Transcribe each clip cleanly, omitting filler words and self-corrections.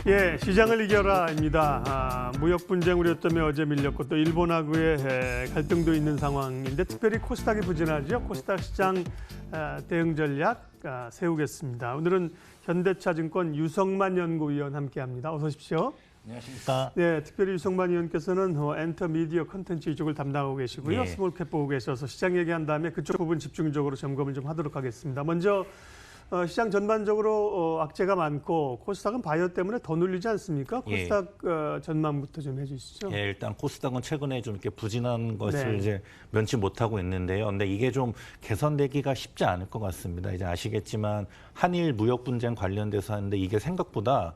예, 시장을 이겨라입니다. 무역 분쟁 우려 때문에 어제 밀렸고 또 일본하고의 갈등도 있는 상황인데 특별히 코스닥이 부진하죠. 코스닥 시장 대응 전략 세우겠습니다. 오늘은 현대차증권 유성만 연구위원 함께합니다. 어서 오십시오. 안녕하십니까. 네, 특별히 유성만 위원께서는 엔터 미디어 컨텐츠 이쪽을 담당하고 계시고요. 예. 스몰캡 보고 계셔서 시장 얘기한 다음에 그쪽 부분 집중적으로 점검을 좀 하도록 하겠습니다. 먼저 시장 전반적으로 악재가 많고 코스닥은 바이오 때문에 더 눌리지 않습니까? 코스닥 전망부터 좀 해주시죠. 예, 일단 코스닥은 최근에 좀 이렇게 부진한 것을 네. 이제 면치 못하고 있는데요. 근데 이게 좀 개선되기가 쉽지 않을 것 같습니다. 이제 아시겠지만 한일 무역 분쟁 관련돼서 하는데 이게 생각보다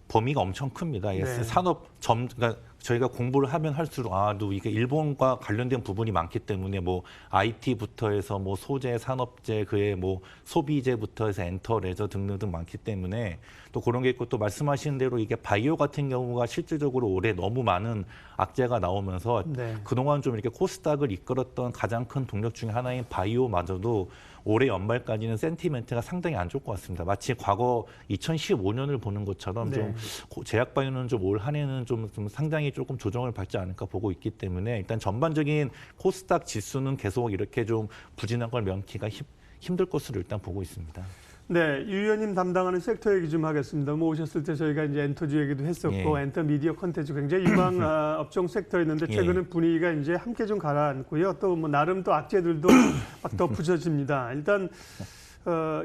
범위가 엄청 큽니다. 네. 그러니까 저희가 공부를 하면 할수록 또 이게 일본과 관련된 부분이 많기 때문에 뭐 IT부터 해서 뭐 소재, 산업재, 그의 뭐 소비재부터 해서 엔터, 레저 등등 많기 때문에 또 그런 게 있고 또 말씀하신 대로 이게 바이오 같은 경우가 실질적으로 올해 너무 많은 악재가 나오면서 네. 그동안 좀 이렇게 코스닥을 이끌었던 가장 큰 동력 중에 하나인 바이오마저도 올해 연말까지는 센티멘트가 상당히 안 좋을 것 같습니다. 마치 과거 2015년을 보는 것처럼 네. 좀 제약 바이오는 좀 올 한 해는 좀 상당히 조금 조정을 받지 않을까 보고 있기 때문에 일단 전반적인 코스닥 지수는 계속 이렇게 좀 부진한 걸 면키가 힘들 것으로 일단 보고 있습니다. 네, 유 의원님 담당하는 섹터 얘기 좀 하겠습니다. 뭐 오셨을 때 저희가 이제 엔터주 얘기도 했었고 예. 엔터 미디어 컨텐츠 굉장히 유망 업종 섹터였는데 최근에 분위기가 이제 함께 좀 가라앉고요. 또 뭐 나름 또 악재들도 막 덧붙여집니다. 일단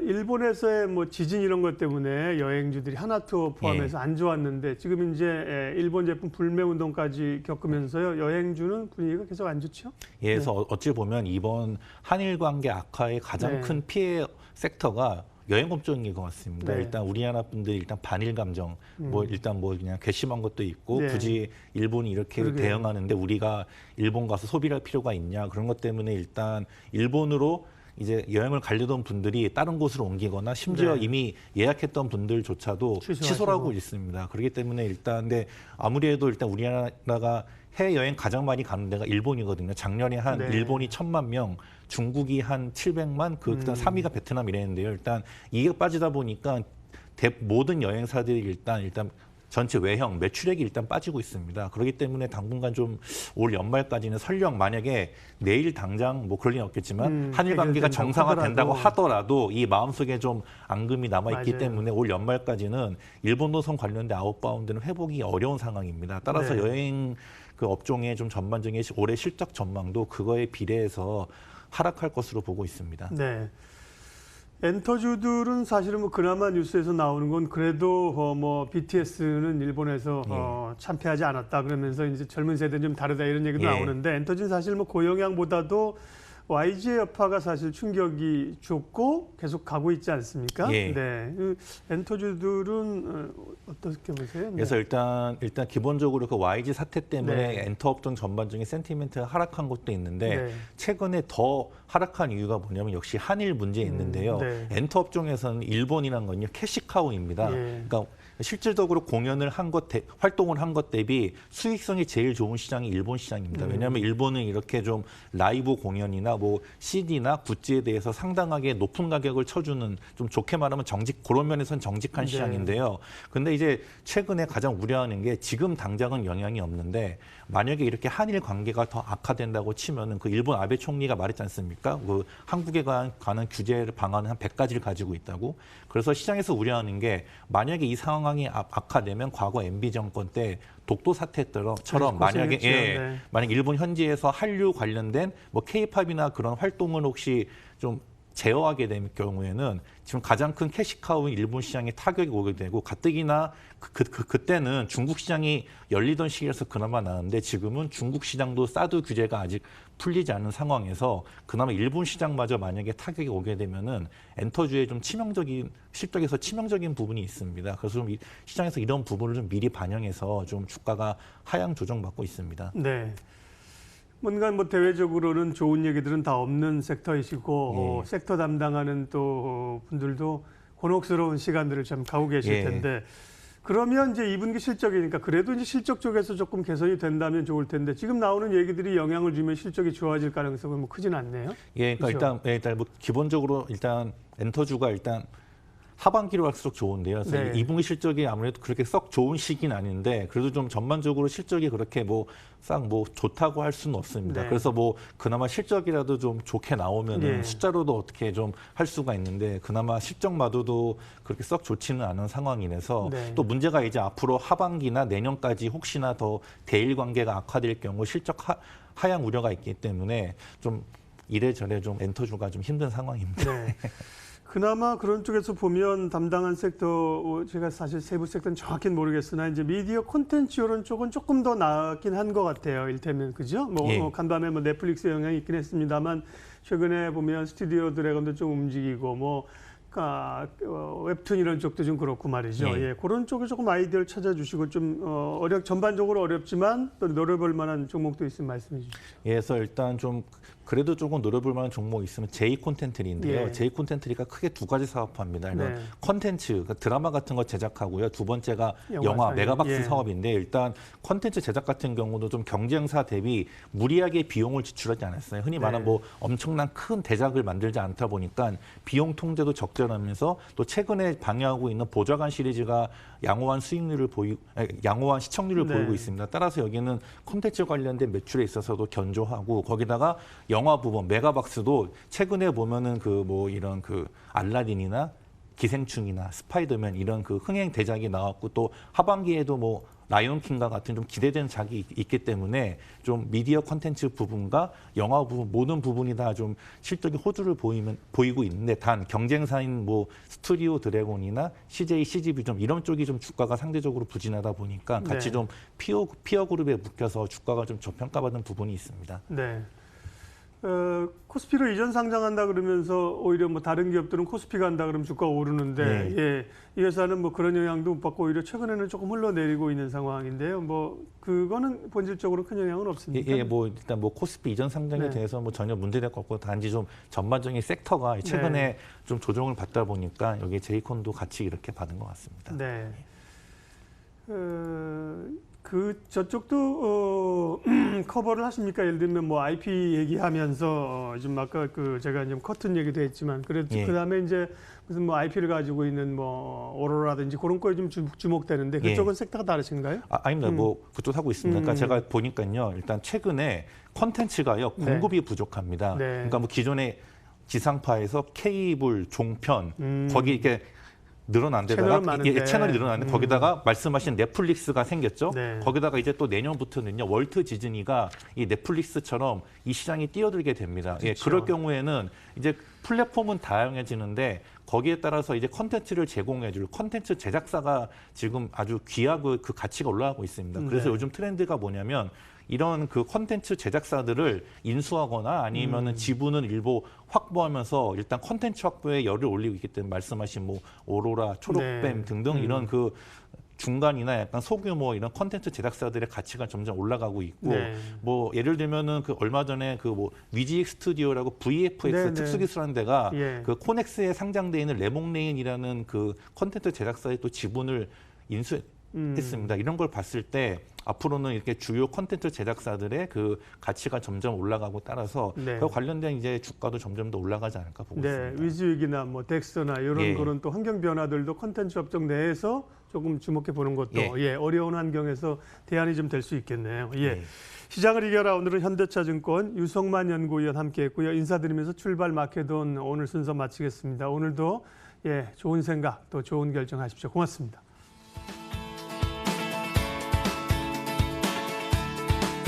일본에서의 뭐 지진 이런 것 때문에 여행주들이 하나투어 포함해서 안 좋았는데 지금 이제 일본 제품 불매 운동까지 겪으면서요 여행주는 분위기가 계속 안 좋죠? 예, 그래서 어찌 보면 이번 한일 관계 악화의 가장 큰 피해 섹터가 여행업종인 것 같습니다. 네. 일단 우리나라 분들이 일단 반일 감정, 뭐 일단 뭐 그냥 괘씸한 것도 있고 네. 굳이 일본이 이렇게 그러게요. 대응하는데 우리가 일본 가서 소비를 할 필요가 있냐 그런 것 때문에 일단 일본으로 이제 여행을 가려던 분들이 다른 곳으로 옮기거나 심지어 네. 이미 예약했던 분들조차도 취소를 하고 있습니다. 그렇기 때문에 일단 근데 아무래도 일단 우리나라가 해외여행 가장 많이 가는 데가 일본이거든요. 작년에 한 네. 일본이 1,000만 명, 중국이 한 700만, 그다음 3위가 베트남 이랬는데요. 일단 이게 빠지다 보니까 모든 여행사들이 일단 전체 외형, 매출액이 일단 빠지고 있습니다. 그렇기 때문에 당분간 좀 올 연말까지는 설령 만약에 내일 당장 뭐 그럴 리는 없겠지만 한일 관계가 정상화된다고 하더라도 이 마음속에 좀 앙금이 남아있기 때문에 올 연말까지는 일본 노선 관련된 아웃바운드는 회복이 어려운 상황입니다. 따라서 여행 그 업종의 좀 전반적인 올해 실적 전망도 그거에 비례해서 하락할 것으로 보고 있습니다. 네. 엔터주들은 사실은 뭐 그나마 뉴스에서 나오는 건 그래도 뭐 BTS는 일본에서 참패하지 않았다 그러면서 이제 젊은 세대는 좀 다르다 이런 얘기도 나오는데 엔터주는 사실 뭐 고영향보다도 YG의 여파가 사실 충격이 줬고 계속 가고 있지 않습니까? 예. 네. 엔터주들은 어떻게 보세요? 네. 그래서 일단 기본적으로 그 YG 사태 때문에 엔터 업종 전반적인 센티멘트가 하락한 것도 있는데 최근에 더 하락한 이유가 뭐냐면 역시 한일 문제에 있는데요. 엔터 업종에서는 일본이라는 건요 캐시카우입니다. 그러니까 실질적으로 활동을 한 것 대비 수익성이 제일 좋은 시장이 일본 시장입니다. 왜냐하면 일본은 이렇게 좀 라이브 공연이나 뭐 CD나 굿즈에 대해서 상당하게 높은 가격을 쳐주는 좀 좋게 말하면 그런 면에서는 정직한 시장인데요. 근데 이제 최근에 가장 우려하는 게 지금 당장은 영향이 없는데 만약에 이렇게 한일 관계가 더 악화된다고 치면은 그 일본 아베 총리가 말했지 않습니까? 그 한국에 관한 규제 방안은 한 100가지를 가지고 있다고. 그래서 시장에서 우려하는 게 만약에 이 상황이 악화되면 과거 MB 정권 때 독도 사태처럼 만약에 만약 일본 현지에서 한류 관련된 뭐 K-팝이나 그런 활동을 혹시 좀 제어하게 될 경우에는 지금 가장 큰 캐시카우인 일본 시장에 타격이 오게 되고 가뜩이나 그때는 중국 시장이 열리던 시기라서 그나마 나은데 지금은 중국 시장도 사드 규제가 아직 풀리지 않은 상황에서 그나마 일본 시장마저 만약에 타격이 오게 되면은 엔터주의 좀 실적에서 치명적인 부분이 있습니다. 그래서 좀 시장에서 이런 부분을 좀 미리 반영해서 좀 주가가 하향 조정받고 있습니다. 네. 뭔가 뭐 대외적으로는 좋은 얘기들은 다 없는 섹터이시고 섹터 담당하는 또 분들도 곤혹스러운 시간들을 참 가고 계실 텐데 그러면 이제 2분기 실적이니까 그래도 이제 실적 쪽에서 조금 개선이 된다면 좋을 텐데 지금 나오는 얘기들이 영향을 주면 실적이 좋아질 가능성은 뭐 크진 않네요. 예, 그러니까 그렇죠? 일단 뭐 기본적으로 일단 엔터주가 일단 하반기로 갈수록 좋은데요. 그래서 네. 2분기 실적이 아무래도 그렇게 썩 좋은 시기는 아닌데 그래도 좀 전반적으로 실적이 그렇게 싹 좋다고 할 수는 없습니다. 네. 그래서 그나마 실적이라도 좀 좋게 나오면은 예. 숫자로도 어떻게 좀 할 수가 있는데 그나마 실적마저도 그렇게 썩 좋지는 않은 상황이라서 네. 또 문제가 이제 앞으로 하반기나 내년까지 혹시나 더 대일 관계가 악화될 경우 실적 하향 우려가 있기 때문에 좀 이래저래 좀 엔터주가 좀 힘든 상황입니다. 네. 그나마 그런 쪽에서 보면 담당한 섹터, 제가 사실 세부 섹터는 정확히는 모르겠으나 이제 미디어 콘텐츠 이런 쪽은 조금 더 나았긴 한 것 같아요. 일테면 그죠? 예. 간밤에 넷플릭스 영향이 있긴 했습니다만 최근에 보면 스튜디오 드래곤도 좀 움직이고 웹툰 이런 쪽도 좀 그렇고 말이죠. 예. 예, 그런 쪽에 조금 아이디어를 찾아주시고 좀 전반적으로 어렵지만 또 노려볼 만한 종목도 있으면 말씀해 주십시오. 예, 그래서 일단 좀 그래도 조금 노려볼 만한 종목이 있으면 제이 콘텐츠리인데요. 예. 제이 콘텐츠리가 크게 두 가지 사업합니다. 네. 콘텐츠, 그러니까 드라마 같은 거 제작하고요. 두 번째가 영화 사회. 메가박스 예. 사업인데 일단 콘텐츠 제작 같은 경우도 좀 경쟁사 대비 무리하게 비용을 지출하지 않았어요. 흔히 말하는 엄청난 큰 대작을 만들지 않다 보니까 비용 통제도 적절하면서 또 최근에 방영하고 있는 보좌관 시리즈가 양호한 시청률을 네. 보이고 있습니다. 따라서 여기는 콘텐츠 관련된 매출에 있어서도 견조하고 거기다가 영화 부분 메가박스도 최근에 보면은 이런 알라딘이나 기생충이나 스파이더맨 이런 흥행 대작이 나왔고 또 하반기에도 라이온킹과 같은 좀 기대되는 작이 있기 때문에 좀 미디어 콘텐츠 부분과 영화 부분 모든 부분이 다 좀 실적이 호주를 보이고 있는데 단 경쟁사인 스튜디오 드래곤이나 CJ, CGV 좀 이런 쪽이 좀 주가가 상대적으로 부진하다 보니까 같이 네. 좀 피어 그룹에 묶여서 주가가 좀 저평가받은 부분이 있습니다. 네. 코스피로 이전 상장한다 그러면서 오히려 다른 기업들은 코스피가 한다 그러면 주가가 오르는데 네. 예, 이 회사는 그런 영향도 못 받고 오히려 최근에는 조금 흘러내리고 있는 상황인데요. 그거는 본질적으로 큰 영향은 없습니까? 예, 일단 코스피 이전 상장에 네. 대해서 전혀 문제될 것 없고 단지 좀 전반적인 섹터가 최근에 좀 조정을 받다 보니까 여기 제이콘도 같이 이렇게 받은 것 같습니다. 네. 저쪽도 커버를 하십니까? 예를 들면 IP 얘기하면서 좀 아까 제가 좀 커튼 얘기도 했지만 그래도 예. 그다음에 이제 무슨 IP를 가지고 있는 오로라든지 그런 거에 좀 주목되는데 그쪽은 섹터가 다르신가요? 아닙니다. 그쪽 하고 있습니다. 그러니까 제가 보니까요. 일단 최근에 컨텐츠가요. 공급이 부족합니다. 네. 그러니까 기존의 지상파에서 케이블, 종편 거기 이렇게 늘어난 데다가 채널이 늘어났는데 거기다가 말씀하신 넷플릭스가 생겼죠. 네. 거기다가 이제 또 내년부터는요. 월트 디즈니가 이 넷플릭스처럼 이 시장에 뛰어들게 됩니다. 그렇죠. 예, 그럴 경우에는 이제 플랫폼은 다양해지는데 거기에 따라서 이제 컨텐츠를 제공해줄 컨텐츠 제작사가 지금 아주 귀하고 그 가치가 올라가고 있습니다. 그래서 요즘 트렌드가 뭐냐면 이런 컨텐츠 제작사들을 인수하거나 아니면은 지분은 일부 확보하면서 일단 컨텐츠 확보에 열을 올리고 있기 때문에 말씀하신 오로라, 초록뱀 등등 이런 중간이나 약간 소규모 이런 컨텐츠 제작사들의 가치가 점점 올라가고 있고 예를 들면은 얼마 전에 위지익 스튜디오라고 VFX 특수기술하는 데가 코넥스에 상장돼 있는 레몽레인이라는 컨텐츠 제작사의 또 지분을 인수했습니다. 이런 걸 봤을 때 앞으로는 이렇게 주요 콘텐츠 제작사들의 가치가 점점 올라가고 따라서 그 관련된 이제 주가도 점점 더 올라가지 않을까 보고 있습니다. 위즈윅이나 덱스터나 이런 그런 또 환경 변화들도 콘텐츠 업종 내에서 조금 주목해 보는 것도 어려운 환경에서 대안이 좀 될 수 있겠네요. 시장을 이겨라. 오늘은 현대차증권 유성만 연구위원 함께했고요. 인사드리면서 출발 마케돈 오늘 순서 마치겠습니다. 오늘도 좋은 생각 또 좋은 결정하십시오. 고맙습니다.